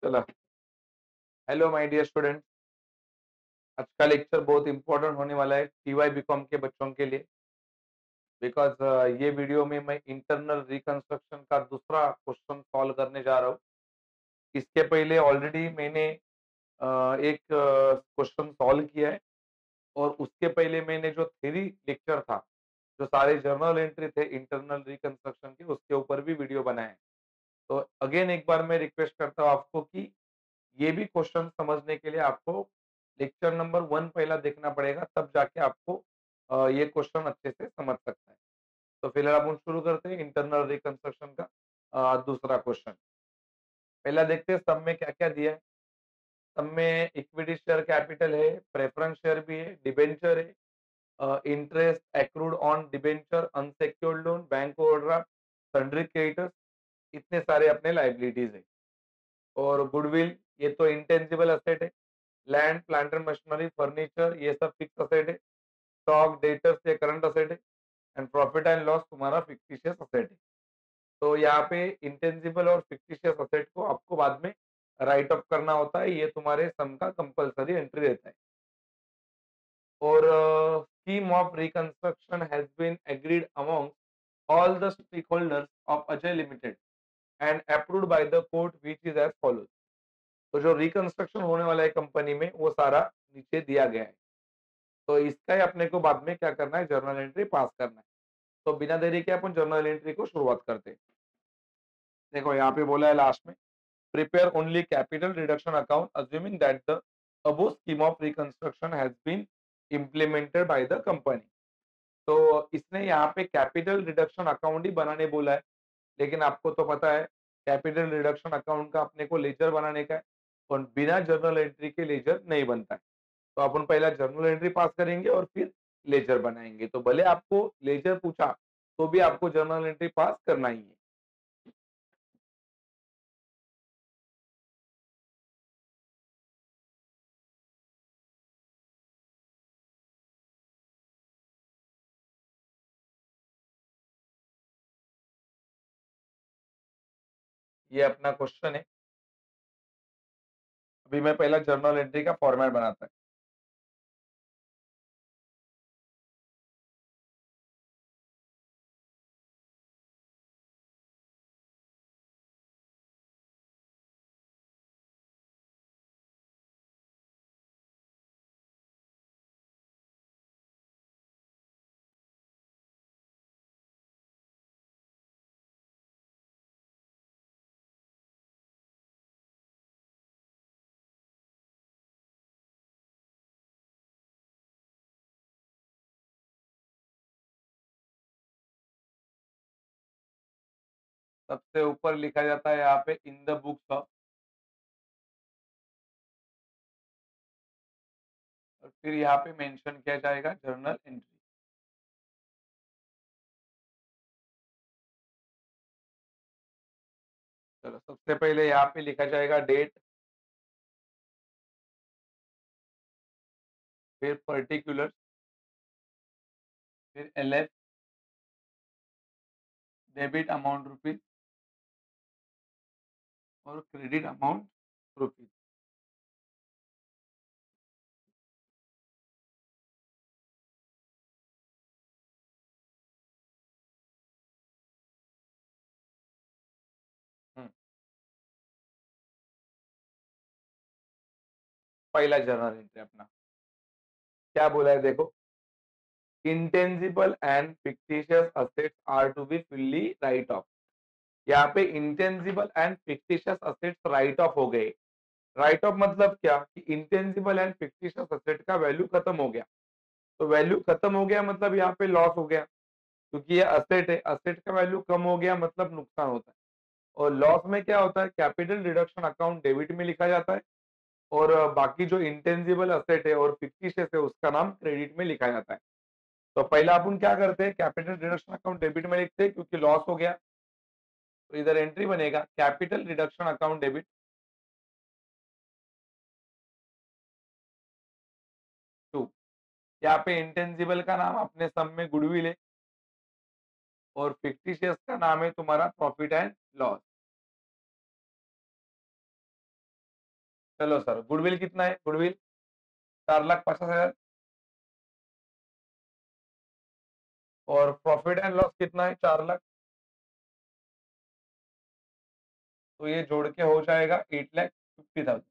चलो। Hello my dear student. आज का लेक्चर बहुत इंपॉर्टेंट होने वाला है टीवाई बीकॉम के बच्चों के लिए। बिकॉज ये वीडियो में मैं इंटरनल रिकंस्ट्रक्शन का दूसरा क्वेश्चन सॉल्व करने जा रहा हूँ। इसके पहले ऑलरेडी मैंने एक क्वेश्चन सॉल्व किया है। और उसके पहले मैंने जो थ्योरी लेक्चर था, जो सारे जर्नल एंट्री थे इंटरनल रिकंस्ट्रक्शन के, उसके ऊपर भी वीडियो बनाए हैं। तो अगेन एक बार मैं रिक्वेस्ट करता हूँ आपको कि ये भी क्वेश्चन समझने के लिए आपको लेक्चर नंबर 1 पहला देखना पड़ेगा, तब जाके आपको ये क्वेश्चन अच्छे से समझ सकता है। तो फिलहाल अपन शुरू करते हैं इंटरनल रिकंस्ट्रक्शन का दूसरा क्वेश्चन। पहला देखते हैं सब में क्या-क्या दिया है। सब में इक्विटी शेयर कैपिटल है, प्रेफरेंस शेयर भी है, डिबेंचर है, interest accrued on debenture, unsecured loan, bank overdraft, sundry creditors, इतने सारे अपने लायबिलिटीज है। और गुडविल, ये तो इंटेंजिबल असेट है। Land, plant and machinery, furniture, ये सब फिक्स असेट है। स्टॉक, डेटर्स, ये करंट असेट है। एंड प्रॉफिट एंड लॉस तुम्हारा फिक्टिशियस असेट है। तो यहाँ पे इंटेंजिबल और फिक्टिशियस असेट को आपको बाद में राइट ऑफ करना होता है। ये तुम्हारे सम का कंपलसरी एंट्री रहता है। और scheme of reconstruction has been agreed among all the stakeholders of Ajay limited and approved by the court which is as follows. तो जो रिकंस्ट्रक्शन होने वाला है कंपनी में, वो सारा नीचे दिया गया है। तो इसका ही अपने को बाद में क्या करना है, जर्नल एंट्री पास करना है। तो बिना देरी के अपन जर्नल एंट्री को शुरुआत करते हैं। देखो यहाँ पे बोला है लास्ट में, prepare only capital reduction account assuming that the above scheme of reconstruction has been implemented by the company. तो इसने यहाँ पे कैपिटल रिडक्शन अकाउंट ही बनाने बोला है। लेकिन आपको तो पता है कैपिटल रिडक्शन अकाउंट का अपने को लेजर बनाने का है, और बिना जर्नल एंट्री के लेजर नहीं बनता है। तो अपन पहला जर्नल एंट्री पास करेंगे और फिर लेजर बनाएंगे। तो भले आपको लेजर पूछा तो भी आपको जर्नल एंट्री पास करना ही है। ये अपना क्वेश्चन है। अभी मैं पहला जर्नल एंट्री का फॉर्मेट बनाता है। सबसे ऊपर लिखा जाता है यहाँ पे इन द बुक्स ऑफ, और फिर यहाँ पे मेंशन किया जाएगा जर्नल एंट्री। चलो, सबसे पहले यहाँ पे लिखा जाएगा डेट, फिर पर्टिकुलर, फिर एलएफ, डेबिट अमाउंट रुपीज और क्रेडिट अमाउंट रुपीज। पहला जर्नल एंट्री अपना क्या बोला है देखो, intangible and fictitious assets are to be fully write off. यहाँ पे intangible and fictitious assets write off हो गए। राइट ऑफ मतलब क्या कि इंटेंजिबल एंड फिक्टिशियस असेट का वैल्यू खत्म हो गया। तो वैल्यू खत्म हो गया मतलब यहाँ पे लॉस हो गया, क्योंकि ये असेट है। असेट का वैल्यू कम हो गया मतलब नुकसान होता है। और लॉस में क्या होता है, कैपिटल रिडक्शन अकाउंट डेबिट में लिखा जाता है, और बाकी जो इंटेंजिबल असेट है और फिक्टिशियस है उसका नाम क्रेडिट में लिखा जाता है। तो पहला अपन क्या करते हैं, कैपिटल रिडक्शन अकाउंट डेबिट में लिखते हैं क्योंकि लॉस हो गया। तो इधर एंट्री बनेगा capital reduction account debit to. यहाँ पे इंटेंजिबल का नाम अपने सम में गुडविल है, और फिक्टिशियस का नाम है तुम्हारा प्रॉफिट एंड लॉस। चलो सर, गुडविल कितना है? गुडविल 4,50,000। और प्रॉफिट एंड लॉस कितना है? 4,00,000। तो ये जोड़ के हो जाएगा 8,50,000।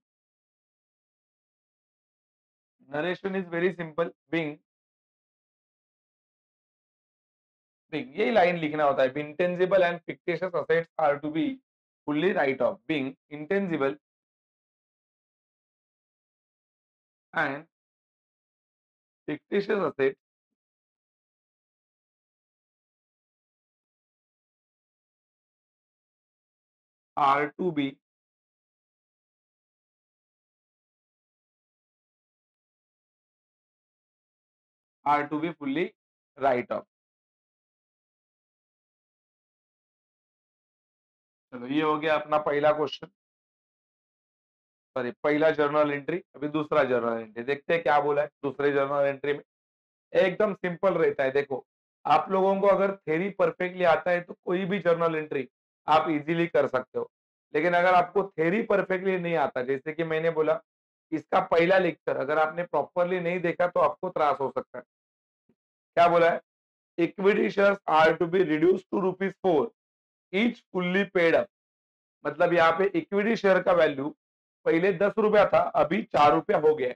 Narration is very simple. Being being यही लाइन लिखना होता है। Intangible and fictitious assets are to be fully write off. Being intangible and fictitious assets are to be fully write off। चलो, ये हो गया अपना पहला क्वेश्चन, सॉरी पहला जर्नल एंट्री। अभी दूसरा जर्नल एंट्री देखते हैं क्या बोला है दूसरे जर्नल एंट्री में। एकदम सिंपल रहता है। देखो, आप लोगों को अगर थ्योरी परफेक्टली आता है तो कोई भी जर्नल एंट्री आप इजीली कर सकते हो। लेकिन अगर आपको थ्योरी परफेक्टली नहीं आता, जैसे कि मैंने बोला, इसका पहला लेक्चर अगर आपने प्रॉपरली नहीं देखा तो आपको त्रास हो सकता है। क्या बोला है? Equity shares are to be reduce to ₹4 each fully paid up. मतलब यहाँ पे इक्विटी शेयर का वैल्यू पहले ₹10 था, अभी ₹4 हो गया है।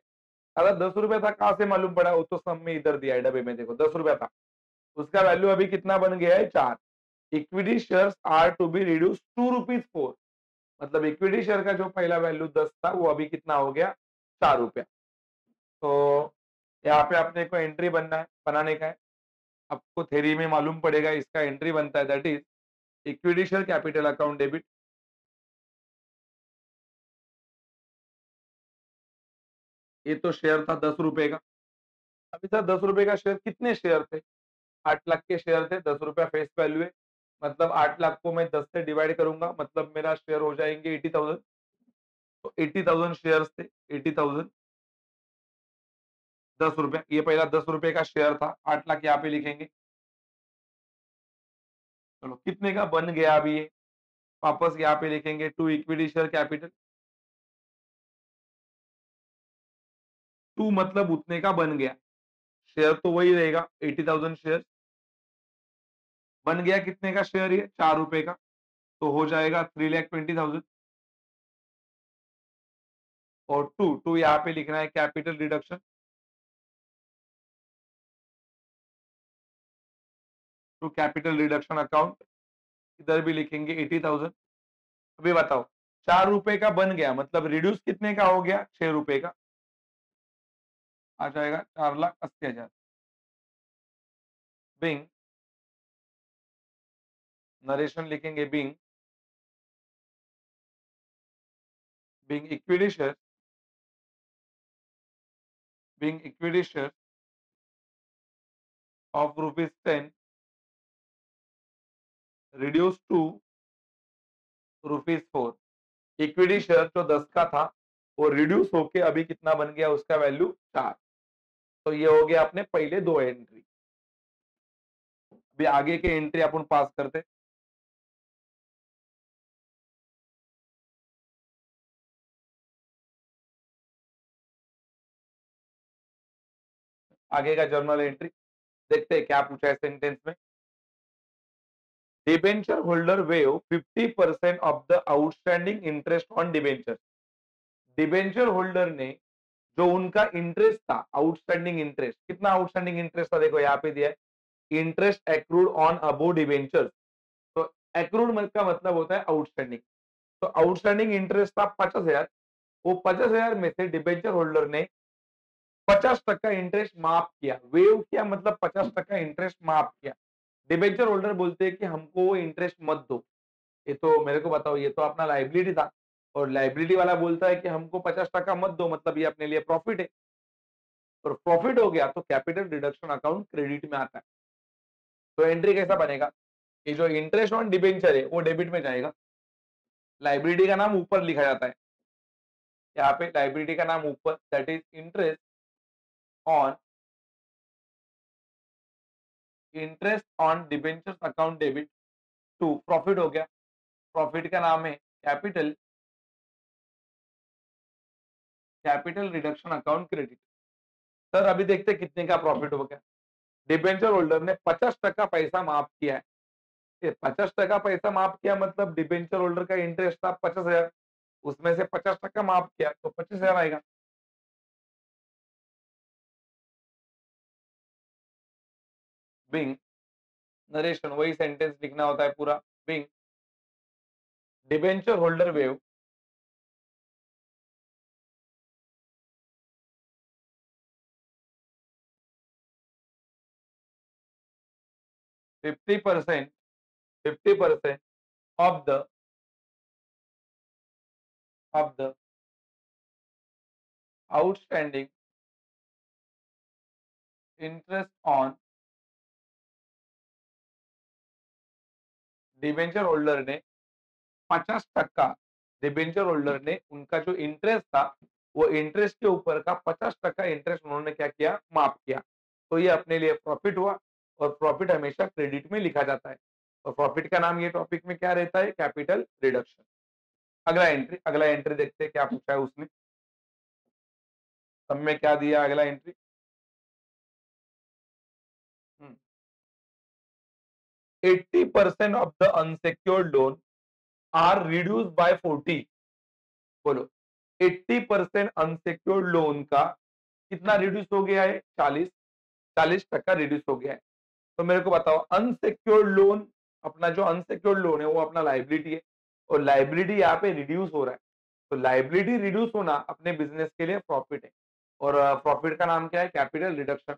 अगर ₹10 था, कहां से मालूम पड़ा? वो तो सम में इधर दिया है डब्बे में, देखो ₹10 था, उसका वैल्यू अभी कितना बन गया है? 4। Equity shares are to be reduce to ₹4। मतलब इक्विटी शेयर का जो पहला वैल्यू 10 था, वो अभी कितना हो गया? ₹4। तो यहाँ पे आपने को एंट्री बनाने का है। आपको थ्योरी में मालूम पड़ेगा, इसका एंट्री बनता है, that is equity share capital account debit. ये तो शेयर था ₹10 का। अभी सर ₹10 का शेयर कितने शेयर थे? 8 लाख के शेयर थे, ₹10 फेस वैल्यू है। मतलब 8 लाख को मैं 10 से डिवाइड करूंगा, मतलब मेरा शेयर हो जाएंगे 80,000। तो 80,000 शेयर थे। 80,000 ₹10। ये पहला ₹10 का शेयर था। 8 लाख यहाँ पे लिखेंगे। चलो, कितने का बन गया अभी ये? वापस यहाँ पे लिखेंगे to equity share capital. To मतलब उतने का बन गया। शेयर तो वही रहेगा, 80,000 शेयर। बन गया कितने का शेयर? ये ₹4 का। तो हो जाएगा 3,20,000। और टू टू यहाँ पे लिखना है capital reduction. To capital reduction account, इधर भी लिखेंगे 80,000। अभी बताओ, ₹4 का बन गया, मतलब रिड्यूस कितने का हो गया? ₹6 का। आ जाएगा 4,80,000। बिंग नरेशन लिखेंगे। Being being equity share being equity share of ₹10 reduce to ₹4। Equity share जो 10 का था, वो रिड्यूस होके अभी कितना बन गया? उसका वैल्यू 4। तो ये हो गया अपने पहले दो एंट्री। अभी आगे के एंट्री अपन पास करते। आगे का जर्नल एंट्री देखते हैं क्या पूछा है सेंटेंस में। Debenture holder waive 50% of the outstanding interest on debenture. Debenture holder ने जो उनका इंटरेस्ट था, आउटस्टैंडिंग इंटरेस्ट, कितना आउटस्टैंडिंग इंटरेस्ट था? देखो यहाँ पे दिया है, interest accrued on above debenture. तो एक्रूड का मतलब होता है आउटस्टैंडिंग। तो आउटस्टैंडिंग इंटरेस्ट था 50,000। वो 50,000 में से डिबेंचर होल्डर ने 50% इंटरेस्ट माफ किया। वेव किया मतलब 50% इंटरेस्ट माफ किया। डिबेंचर होल्डर बोलते हैं कि हमको वो इंटरेस्ट मत दो, ये तो मेरे को बताओ, ये तो अपना लाइबिलिटी था। और लाइबिलिटी वाला बोलता है कि हमको 50% मत दो, मतलब ये अपने लिए प्रॉफिट है। और प्रॉफिट हो गया तो कैपिटल रिडक्शन अकाउंट क्रेडिट में आता है। तो एंट्री कैसा बनेगा? ये जो इंटरेस्ट ऑन डिबेंचर है वो डेबिट में जाएगा। लाइबिलिटी का नाम ऊपर लिखा जाता है। यहाँ पे लाइबिलिटी का नाम ऊपर, that is on interest on debenture account debit to profit हो गया। प्रॉफिट का नाम है capital capital reduction account credit. Sir अभी देखते हैं कितने का प्रॉफिट हो गया। डिबेंचर होल्डर ने 50% पैसा माफ किया है। ये 50% पैसा माफ किया मतलब डिबेंचर होल्डर का इंटरेस्ट था 50,000, उसमें से 50% माफ किया तो 25,000 आएगा। बिंग नरेशन, वही सेंटेंस लिखना होता है पूरा। Being debenture holder waive 50% 50% of the outstanding interest on debenture holder ने 50% डिबेंचर होल्डर ने उनका जो इंटरेस्ट था वो इंटरेस्ट के ऊपर का 50% इंटरेस्ट उन्होंने क्या किया, माफ किया। तो ये अपने लिए प्रॉफिट हुआ और प्रॉफिट हमेशा क्रेडिट में लिखा जाता है और प्रॉफिट का नाम ये टॉपिक में क्या रहता है, कैपिटल रिडक्शन। अगला एंट्री देखते हैं क्या पूछा है उसने, सब में क्या दिया अगला entry. 80% of the unsecured loan are reduce by 40। बोलो 80% अनसिक्योर्ड लोन का कितना रिड्यूस हो गया है, 40% रिड्यूस हो गया है। तो मेरे को बताओ अनसिक्योर्ड लोन, अपना जो अनसिक्योर्ड लोन है वो अपना लाइबिलिटी है और लाइबिलिटी यहाँ पे रिड्यूस हो रहा है। तो लाइबिलिटी रिड्यूस होना अपने बिजनेस के लिए प्रॉफिट है और प्रॉफिट का नाम क्या है, कैपिटल रिडक्शन।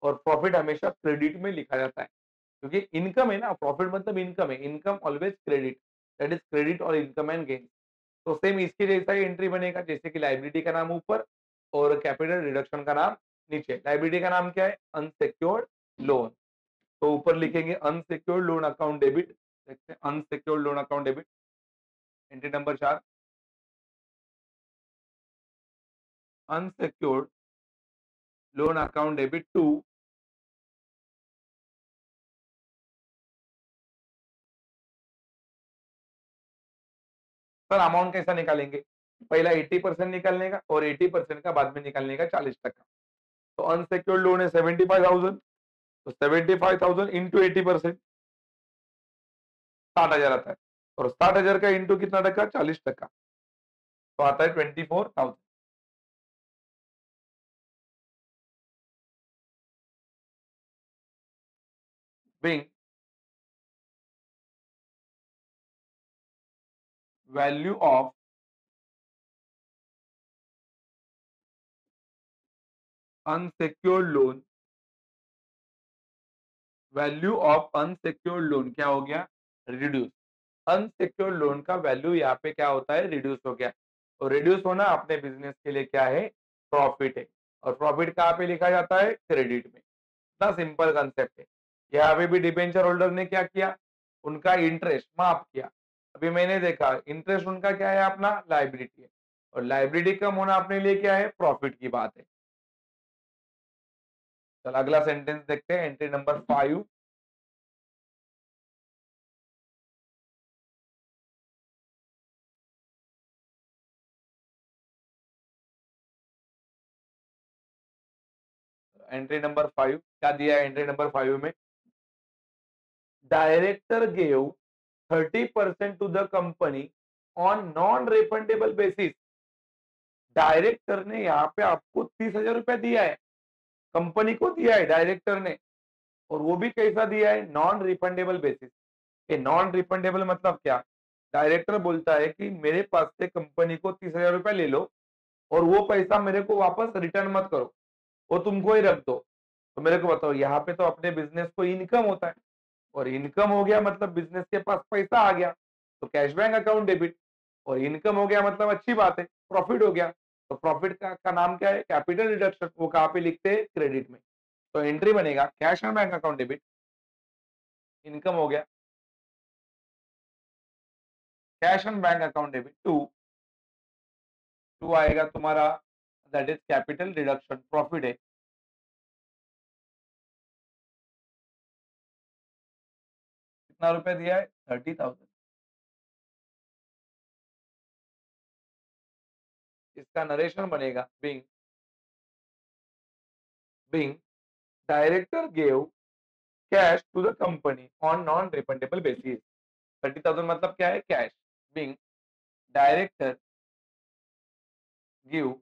और प्रॉफिट हमेशा क्रेडिट में लिखा जाता है क्योंकि इनकम है ना, प्रॉफिट मतलब इनकम है, income always credit, that is credit और इनकम एंड गेन। तो सेम इसके जैसा ही एंट्री बनेगा, जैसे कि लाइबिलिटी का नाम ऊपर और कैपिटल रिडक्शन का नाम नीचे। लाइबिलिटी का नाम क्या है, अनसिक्योर्ड लोन, तो ऊपर लिखेंगे अनसिक्योर्ड लोन अकाउंट डेबिट। देखते हैं unsecured loan account debit, entry number 4, unsecured loan account debit to sir amount कैसा निकालेंगे, पहला 80% निकालने का और 80% का बाद में निकालने का 40%। तो अनसिक्योर्ड लोन है 75,000, तो 75,000 इंटू 80% 60,000 आता है और 60,000 का इंटू कितना टका, 40%, तो आता है 24,000। being value of unsecured loan, value of unsecured loan क्या हो गया, रिड्यूस। अनसिक्योर्ड लोन का वैल्यू यहाँ पे क्या होता है, रिड्यूस हो गया। और रिड्यूस होना अपने बिजनेस के लिए क्या है, प्रॉफिट है। और प्रॉफिट कहाँ पे लिखा जाता है, क्रेडिट में। इतना सिंपल कंसेप्ट है। यहाँ पे भी डिबेंचर होल्डर ने क्या किया, उनका इंटरेस्ट माफ किया। अभी मैंने देखा इंटरेस्ट उनका क्या है, अपना लाइबिलिटी है और लाइबिलिटी कम होना अपने लिए क्या है, प्रॉफिट की बात है। चल अगला सेंटेंस देखते हैं, एंट्री नंबर 5। एंट्री नंबर 5 क्या दिया है, एंट्री नंबर 5 में director gave 30% to the company on non refundable basis. Director ने यहाँ पे आपको 30,000 रुपया दिया है, कंपनी को दिया है डायरेक्टर ने, और वो भी कैसा दिया है, नॉन रिफंडेबल बेसिस। ये नॉन रिफंडेबल मतलब क्या, डायरेक्टर बोलता है कि मेरे पास से कंपनी को 30,000 रुपया ले लो और वो पैसा मेरे को वापस रिटर्न मत करो, वो तुमको ही रख दो। तो मेरे को बताओ यहाँ पे तो अपने बिजनेस को इनकम होता है और इनकम हो गया मतलब बिजनेस के पास पैसा आ गया, तो कैश बैंक अकाउंट डेबिट। और इनकम हो गया मतलब अच्छी बात है, प्रॉफिट हो गया। तो प्रॉफिट का नाम क्या है, कैपिटल रिडक्शन। वो कहाँ पे लिखते हैं, क्रेडिट में। तो एंट्री बनेगा cash and bank account debit, income हो गया, cash and bank account debit to, to आएगा तुम्हारा, that is capital reduction, profit है। कितना रुपया दिया है, 30,000। इसका नरेशन बनेगा being director gave cash to the company on non refundable basis. 30,000 मतलब क्या है? Cash. being director give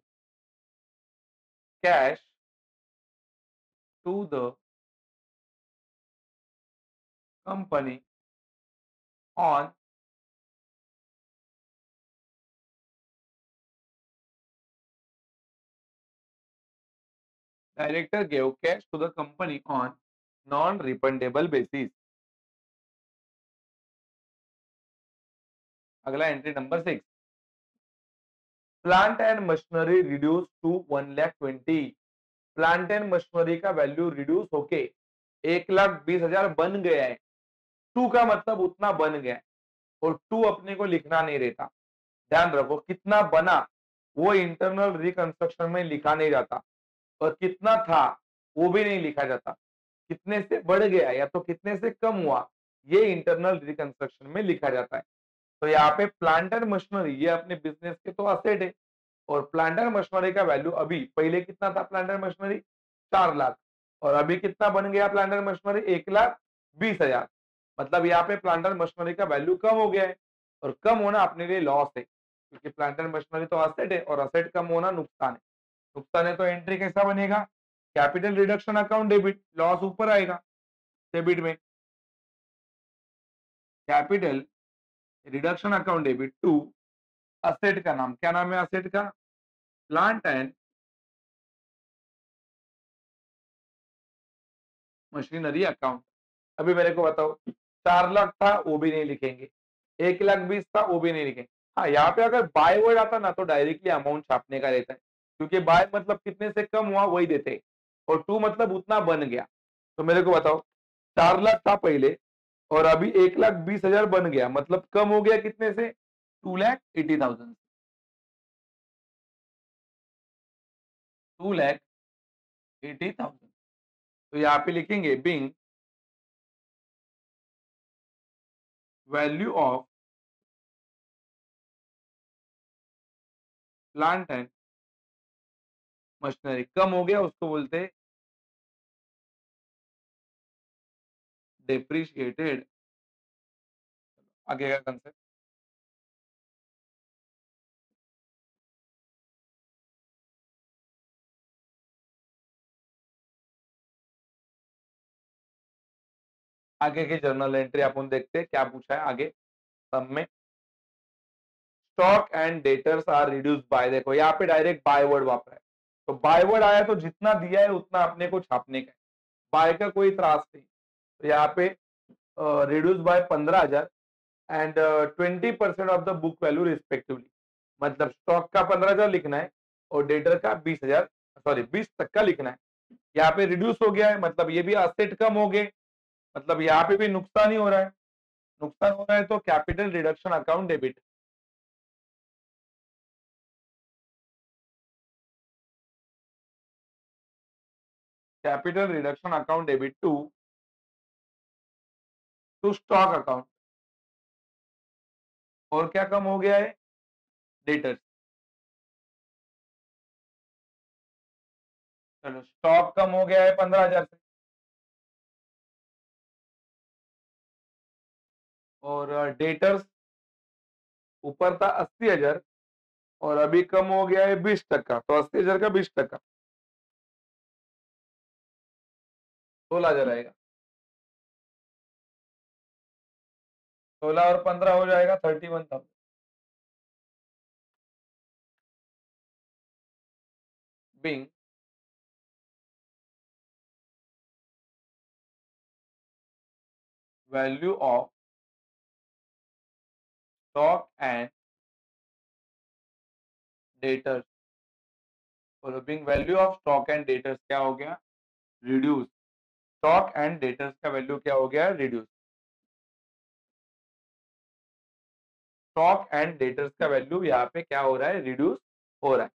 cash to the company on director gave cash to the company on non refundable basis. अगला entry number 6. Plant and machinery reduce to 1,20,000. Plant and machinery का value reduce होके 1,20,000 बन गया है. To का मतलब उतना बन गया है और टू अपने को लिखना नहीं रहता. ध्यान रखो, कितना बना वो इंटरनल रिकंस्ट्रक्शन में लिखा नहीं जाता और कितना था वो भी नहीं लिखा जाता. कितने से बढ़ गया या तो कितने से कम हुआ ये इंटरनल रिकंस्ट्रक्शन में लिखा जाता है. तो यहाँ पे प्लांट एंड मशीनरी ये अपने बिजनेस के तो असेट है और प्लांट एंड मशीनरी का वैल्यू अभी पहले कितना था? प्लांट एंड मशीनरी 4 लाख और अभी कितना बन गया प्लांट एंड मशीनरी? 1,20,000. मतलब यहाँ पे प्लांट एंड मशीनरी का वैल्यू कम हो गया है और कम होना अपने लिए लॉस है क्योंकि प्लांट एंड मशीनरी तो असेट है और असेट कम होना नुकसान है. नुकसान है तो एंट्री कैसा बनेगा? Capital reduction account debit. Loss ऊपर आएगा डेबिट में. Capital reduction account debit to asset का नाम. क्या नाम है असेट का? Plant and machinery account. अभी मेरे को बताओ, 4 लाख था वो भी नहीं लिखेंगे, 1,20,000 था वो भी नहीं लिखेंगे. हाँ, यहाँ पे अगर बाय वर्ड आता ना तो डायरेक्टली अमाउंट छापने का रहता है क्योंकि बाय मतलब कितने से कम हुआ वही देते हैं और टू मतलब उतना बन गया. तो मेरे को बताओ, 4 लाख था पहले और अभी 1,20,000 बन गया मतलब कम हो गया कितने से? 2,80,000. 2,80,000. तो यहाँ पे लिखेंगे being value of plant and machinery. कम हो गया उसको बोलते हैं डेप्रिशिएटेड. आगे का कंसेप्ट. आगे की जर्नल एंट्री अपन देखते हैं क्या पूछा है आगे. सब में stock and debtors are reduced by. देखो यहाँ पे डायरेक्ट बाय वर्ड वापरा है तो बाय वर्ड आया तो जितना दिया है उतना अपने को छापने का है. बाय का कोई त्रास नहीं. तो यहाँ पे reduce by 15,000 and 20% of the book value respectively. मतलब स्टॉक का 15,000 लिखना है और डेटर का 20,000 सॉरी 20 तक का लिखना है. यहाँ पे रिड्यूस हो गया है मतलब ये भी असेट कम हो गए मतलब यहाँ पे भी नुकसान ही हो रहा है. नुकसान हो रहा है तो capital reduction account debit. Capital reduction account debit to stock account. और क्या कम हो गया है? डेटर्स. चलो स्टॉक कम हो गया है 15,000 से और डेटर्स ऊपर था 80,000 और अभी कम हो गया है 20% तो 80,000 का 20% 16,000 आएगा. 16 और 15 हो जाएगा 31,000. being value of stock and debtors. और being value of stock and debtors क्या हो गया? रिड्यूस. स्टॉक एंड डेटर्स का वैल्यू क्या हो गया? रिड्यूस. स्टॉक एंड डेटर्स का वैल्यू यहाँ पे क्या हो रहा है? रिड्यूस हो रहा है.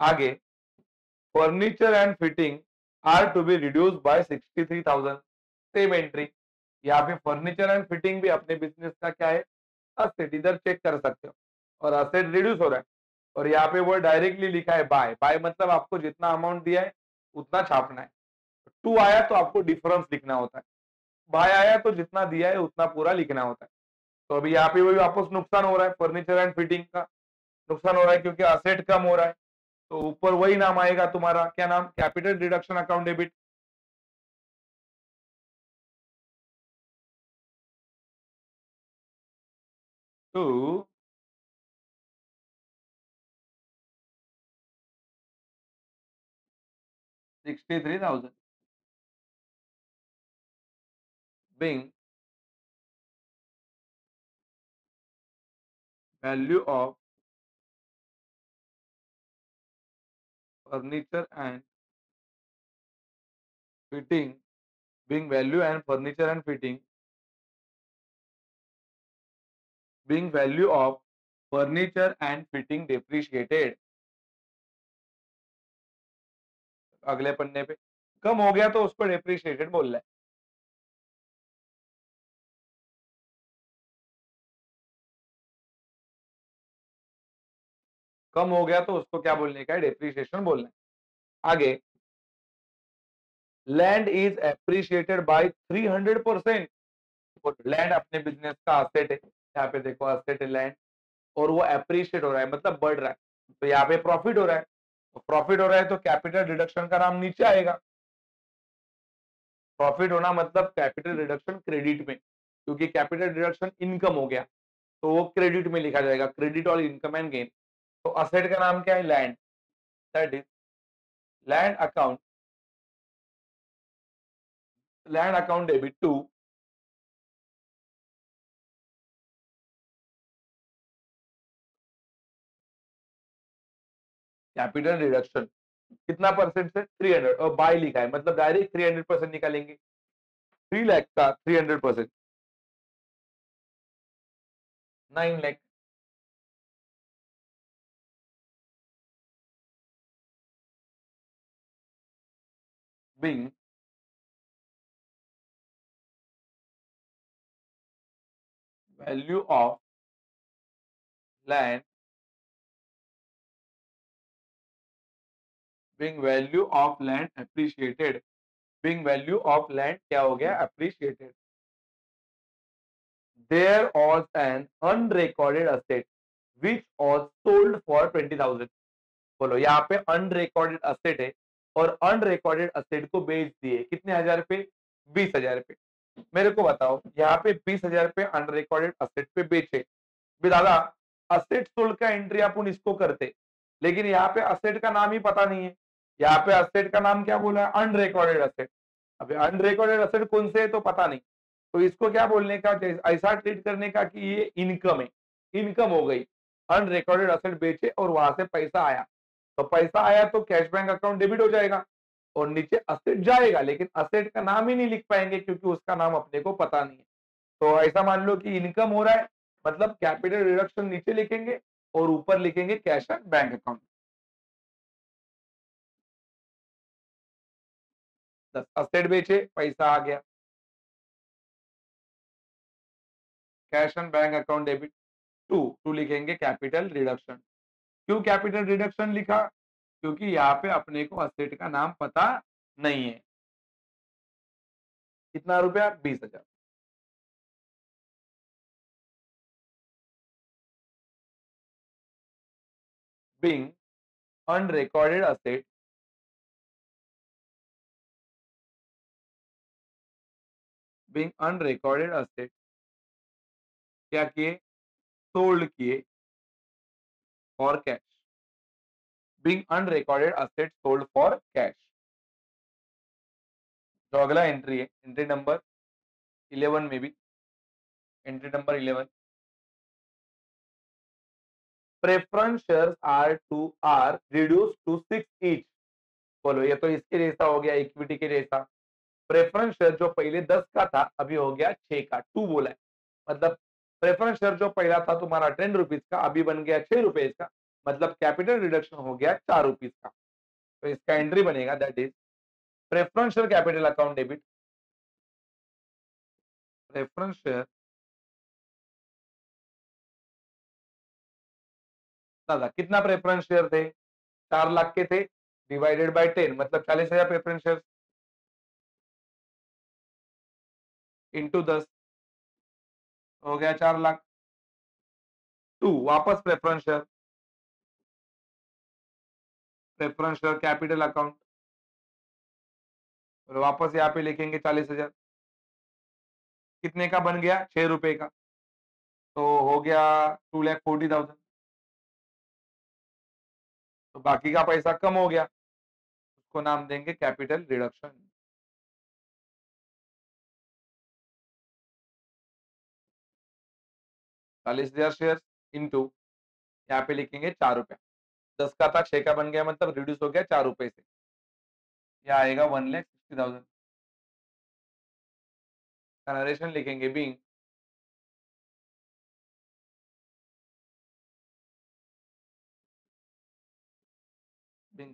आगे furniture and fitting are to be reduce by 63,000. Same entry. यहाँ पे फर्नीचर एंड फिटिंग भी अपने बिजनेस का क्या है? असेट. इधर चेक कर सकते हो और असेट रिड्यूस हो रहा है और यहाँ पे वो डायरेक्टली लिखा है बाय। बाय मतलब आपको जितना अमाउंट दिया है उतना छापना है। टू आया तो आपको डिफरेंस लिखना होता है। बाय आया तो जितना दिया है उतना पूरा लिखना होता है। तो अभी यहाँ पे वही वापस नुकसान हो रहा है, फर्नीचर एंड फिटिंग का नुकसान हो रहा है क्योंकि असेट कम हो रहा है। तो ऊपर वही नाम आएगा तुम्हारा, क्या नाम, capital deduction account debit. To 63,000 being value of furniture and fitting, being value and furniture and fitting, being value of furniture and fitting depreciated। अगले पन्ने पे कम हो गया तो उसको डेप्रिशिएटेड बोल रहा है। कम हो गया तो उसको क्या बोलने का है, डेप्रिसिएशन बोलना है। आगे, land is appreciated by 300%। Land अपने बिजनेस का असेट है, यहाँ पे देखो असेट है लैंड, और वो एप्रिशिएट हो रहा है मतलब बढ़ रहा है। तो यहाँ पे प्रॉफिट हो रहा है, तो प्रॉफिट हो रहा है तो कैपिटल रिडक्शन का नाम नीचे आएगा। प्रॉफिट होना मतलब कैपिटल रिडक्शन क्रेडिट में, क्योंकि कैपिटल रिडक्शन इनकम हो गया तो वो क्रेडिट में लिखा जाएगा, क्रेडिट और इनकम एंड गेन। तो असेट का नाम क्या है, land. That is land account, land account debit to capital reduction. कितना परसेंट से, 300, और बाय लिखा है मतलब डायरेक्ट 300% निकालेंगे। 3 लाख का 300%, 9 lakh. being value of land, being value of land appreciated, being value of land क्या हो गया, appreciated। there was an unrecorded asset which was sold for 20,000। बोलो यहाँ पे अनरिकॉर्डेड असेट है और अनरिकॉर्डेड असेट को बेच दिए कितने हजार पे, 20,000 पे। मेरे को बताओ यहाँ पे 20,000 पे अनरिकॉर्डेड असेट पे बेचे भी दादा, असेट सोल्ड का एंट्री अपन इसको करते, लेकिन यहाँ पे असेट का नाम ही पता नहीं है। यहाँ पे असेट का नाम क्या बोला है, अनरिकॉर्डेड असेट। अभी अनरिकॉर्डेड असेट कौन से है तो पता नहीं, तो इसको क्या बोलने का, ऐसा ट्रीट करने का कि ये इनकम है, इनकम हो गई। अनरिकॉर्डेड असेट बेचे और वहां से पैसा आया, तो पैसा आया तो कैश बैंक अकाउंट डेबिट हो जाएगा और नीचे असेट जाएगा, लेकिन असेट का नाम ही नहीं लिख पाएंगे क्योंकि उसका नाम अपने को पता नहीं है। तो ऐसा मान लो कि इनकम हो रहा है मतलब कैपिटल रिडक्शन नीचे लिखेंगे और ऊपर लिखेंगे cash and bank account. Asset बेचे पैसा आ गया, cash and bank account debit. To to लिखेंगे कैपिटल रिडक्शन। क्यों कैपिटल रिडक्शन लिखा, क्योंकि यहाँ पे अपने को असेट का नाम पता नहीं है। कितना रुपया, 20,000। being unrecorded asset, being unrecorded asset क्या किए, सोल्ड किए for cash. being unrecorded asset sold for cash। जो अगला एंट्री है, एंट्री नंबर 11 में भी, entry number 11, preference shares are reduce to 6 each. बोलो ये तो इसके जैसा हो गया, इक्विटी के जैसा। प्रेफरेंस शेयर जो पहले 10 का था अभी हो गया 6 का, 2 बोला है। मतलब प्रेफरेंस शेयर जो पहला था तुम्हारा 10 रुपीज का अभी बन गया 6 रुपीज का, मतलब कैपिटल रिडक्शन हो गया 4 रुपीज का। तो इसका एंट्री बनेगा that is preferential capital account debit, preference share दादा कितना प्रेफरेंस शेयर थे? 4 लाख के थे, डिवाइडेड बाय 10 मतलब 40,000 प्रेफरेंस शेयर इंटू 10 हो गया 4 लाख। टू वापस प्रेफरेंस शेयर कैपिटल अकाउंट और वापस यहाँ पे लिखेंगे 40,000। कितने का बन गया? 6 रुपए का। तो हो गया 2,40,000। तो बाकी का पैसा कम हो गया, उसको नाम देंगे कैपिटल रिडक्शन। 40,000 शेयर इंटू यहाँ पे लिखेंगे 4 रुपया। 10 का था, 6 का बन गया मतलब रिड्यूस हो गया 4 रुपए से। यह आएगा 1,60,000 का नरेशन लिखेंगे being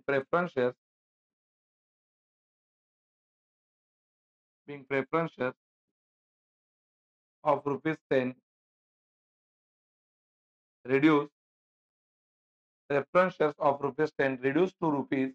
preference shares of rupees 10 reduce preference shares of rupees 10 reduced to rupees